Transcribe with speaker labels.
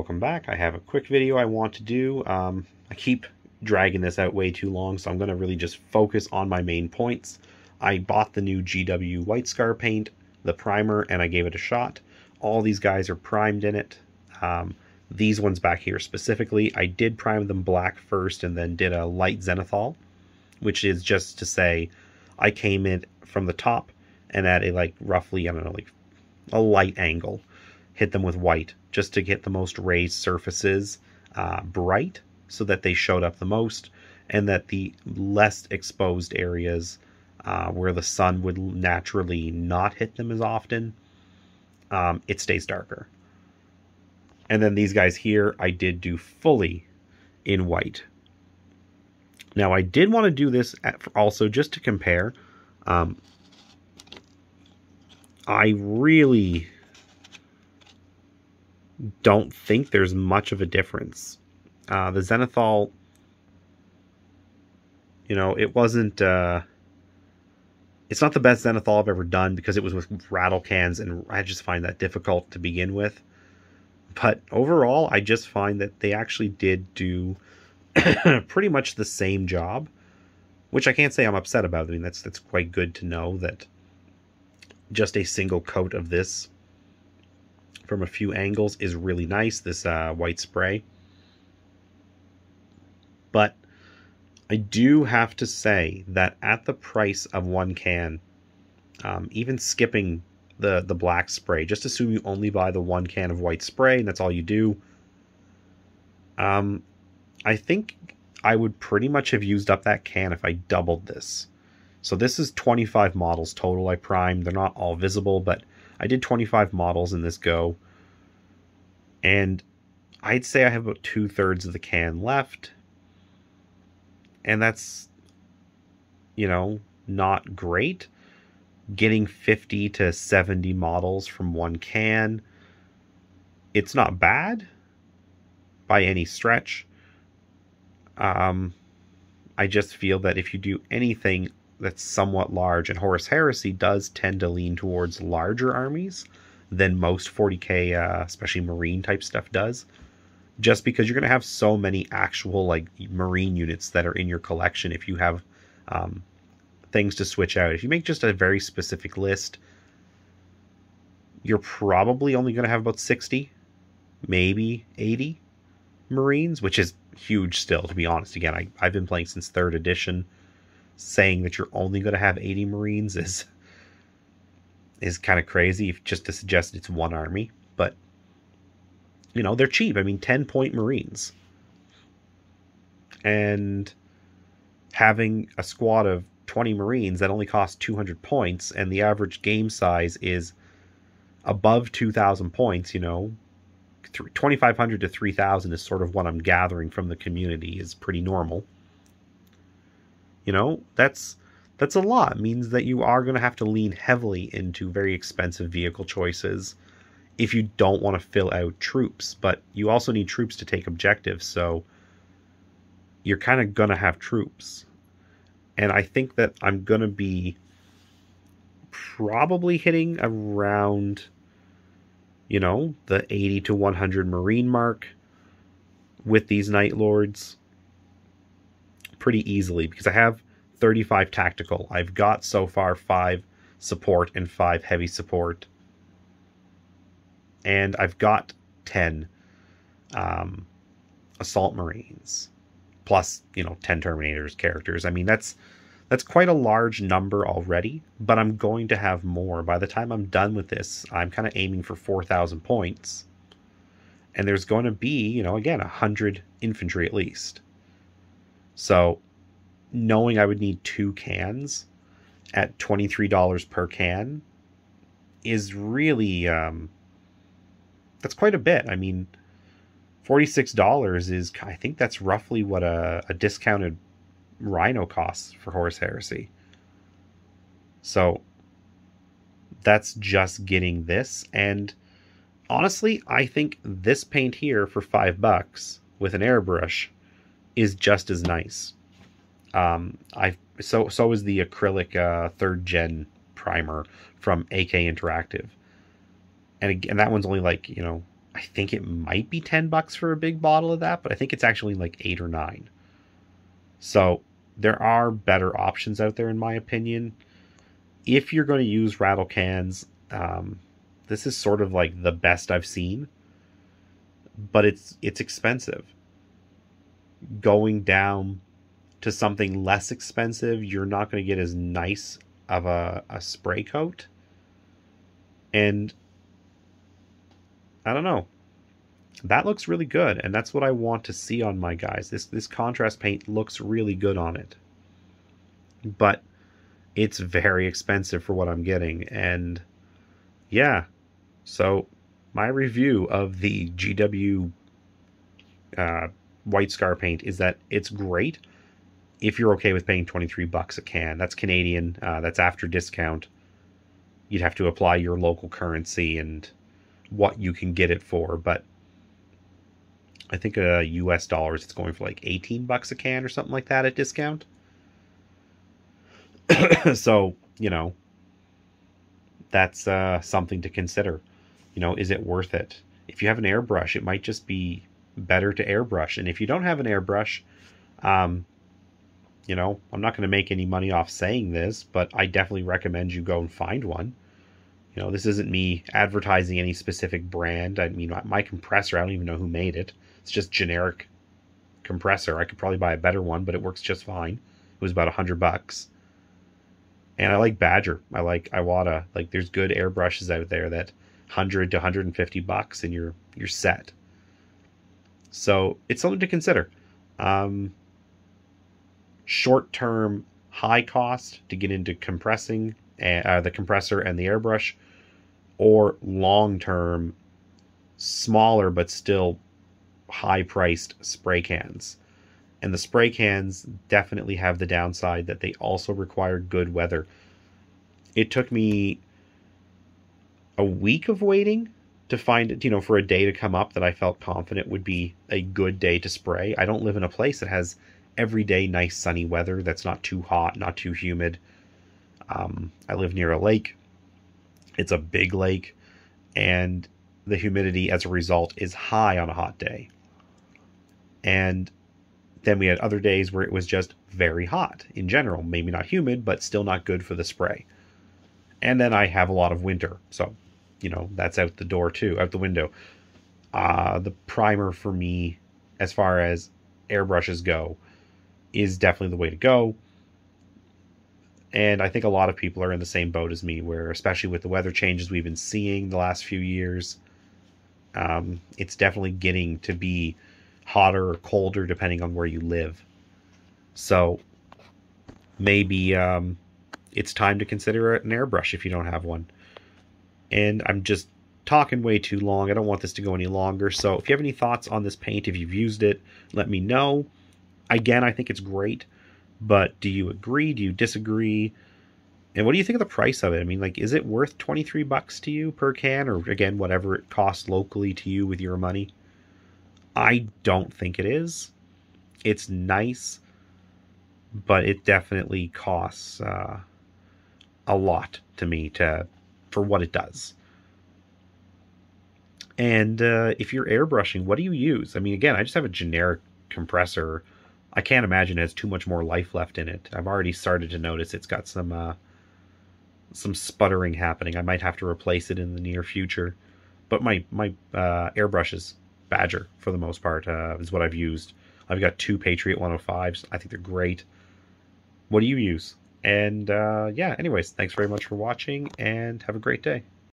Speaker 1: welcome back. I have a quick video I want to do. I keep dragging this out way too long, so I'm going to really just focus on my main points. I bought the new GW White Scar paint, the primer, and I gave it a shot. All these guys are primed in it. These ones back here specifically, I did prime them black first and then did a light zenithal, which is just to say I came in from the top and at a roughly, I don't know, like a light angle, hit them with white just to get the most raised surfaces bright so that they showed up the most, and that the less exposed areas where the sun would naturally not hit them as often, it stays darker. And then these guys here I did do fully in white. Now I did want to do this also just to compare. I really don't think there's much of a difference. The zenithal, you know, it wasn't it's not the best zenithal I've ever done because it was with rattle cans, and I just find that difficult to begin with. But overall, I just find that they actually did do pretty much the same job, which I can't say I'm upset about. I mean, that's quite good to know that just a single coat of this from a few angles is really nice, this white spray. But I do have to say that at the price of one can, even skipping the black spray, just assume you only buy the one can of white spray and that's all you do, I think I would pretty much have used up that can if I doubled this. So this is 25 models total I primed. They're not all visible, but I did 25 models in this go. And I'd say I have about 2/3 of the can left. And that's, you know, not great. Getting 50 to 70 models from one can, it's not bad by any stretch. I just feel that if you do anything that's somewhat large, and Horus Heresy does tend to lean towards larger armies than most 40k, especially Marine type stuff does, just because you're going to have so many actual like Marine units that are in your collection if you have things to switch out. If you make just a very specific list, you're probably only going to have about 60, maybe 80 Marines, which is huge still, to be honest. Again, I've been playing since 3rd edition. Saying that you're only going to have 80 Marines is kind of crazy, just to suggest it's one army. But, you know, they're cheap. I mean, 10-point Marines. And having a squad of 20 Marines that only cost 200 points, and the average game size is above 2,000 points, you know, 2,500 to 3,000 is sort of what I'm gathering from the community is pretty normal. You know, that's a lot. It means that you are going to have to lean heavily into very expensive vehicle choices if you don't want to fill out troops. But you also need troops to take objectives, so you're kind of going to have troops. And I think that I'm going to be probably hitting around, you know, the 80 to 100 Marine mark with these Night Lords pretty easily, because I have 35 tactical. I've got so far 5 support and 5 heavy support, and I've got 10 assault Marines, plus, you know, 10 Terminators characters. I mean, that's quite a large number already, but I'm going to have more. By the time I'm done with this, I'm kind of aiming for 4,000 points, and there's going to be, you know, again, 100 infantry at least. So, knowing I would need 2 cans at $23 per can is really, that's quite a bit. I mean, $46 is, I think that's roughly what a discounted Rhino costs for Horus Heresy. So, that's just getting this. And honestly, I think this paint here for $5 with an airbrush is just as nice. So is the acrylic 3rd gen primer from AK Interactive, and that one's only like, you know, I think it might be $10 for a big bottle of that, but I think it's actually like 8 or 9. So there are better options out there, in my opinion. If you're going to use rattle cans, this is sort of like the best I've seen, but it's expensive. Going down to something less expensive, you're not going to get as nice of a spray coat. And I don't know. That looks really good, and that's what I want to see on my guys. This contrast paint looks really good on it. But it's very expensive for what I'm getting, and yeah. So my review of the GW White Scar paint is that it's great if you're okay with paying $23 a can. That's Canadian. That's after discount. You'd have to apply your local currency and what you can get it for, but I think US dollars it's going for like $18 a can or something like that at discount. So, you know, that's something to consider. You know, is it worth it? If you have an airbrush, it might just be better to airbrush. And if you don't have an airbrush, you know, I'm not going to make any money off saying this, but I definitely recommend you go and find one. You know, this isn't me advertising any specific brand. I mean, my compressor, I don't even know who made it. It's just generic compressor. I could probably buy a better one, but it works just fine. It was about $100. And I like Badger. I like Iwata. Like, there's good airbrushes out there that $100 to $150 and you're set. So it's something to consider. Short-term, high cost to get into compressing the compressor and the airbrush, or long-term, smaller but still high-priced spray cans. And the spray cans definitely have the downside that they also require good weather. It took me a week of waiting to find it, you know, for a day to come up that I felt confident would be a good day to spray. I don't live in a place that has everyday nice sunny weather that's not too hot, not too humid. I live near a lake. It's a big lake, and the humidity as a result is high on a hot day. And then we had other days where it was just very hot in general. Maybe not humid, but still not good for the spray. And then I have a lot of winter. So, you know, that's out the door too, out the window. The primer for me, as far as airbrushes go, is definitely the way to go. And I think a lot of people are in the same boat as me, where, especially with the weather changes we've been seeing the last few years, it's definitely getting to be hotter or colder depending on where you live. So maybe it's time to consider an airbrush if you don't have one. And I'm just talking way too long. I don't want this to go any longer. So if you have any thoughts on this paint, if you've used it, let me know. Again, I think it's great. But do you agree? Do you disagree? And what do you think of the price of it? I mean, like, is it worth $23 to you per can? Or, again, whatever it costs locally to you with your money? I don't think it is. It's nice, but it definitely costs a lot to me for what it does. And if you're airbrushing, what do you use? I mean, again, I just have a generic compressor. I can't imagine it has too much more life left in it. I've already started to notice it's got some sputtering happening. I might have to replace it in the near future. But my airbrush is Badger, for the most part, is what I've used. I've got 2 Patriot 105s. I think they're great. What do you use? And yeah, anyways, thanks very much for watching, and have a great day.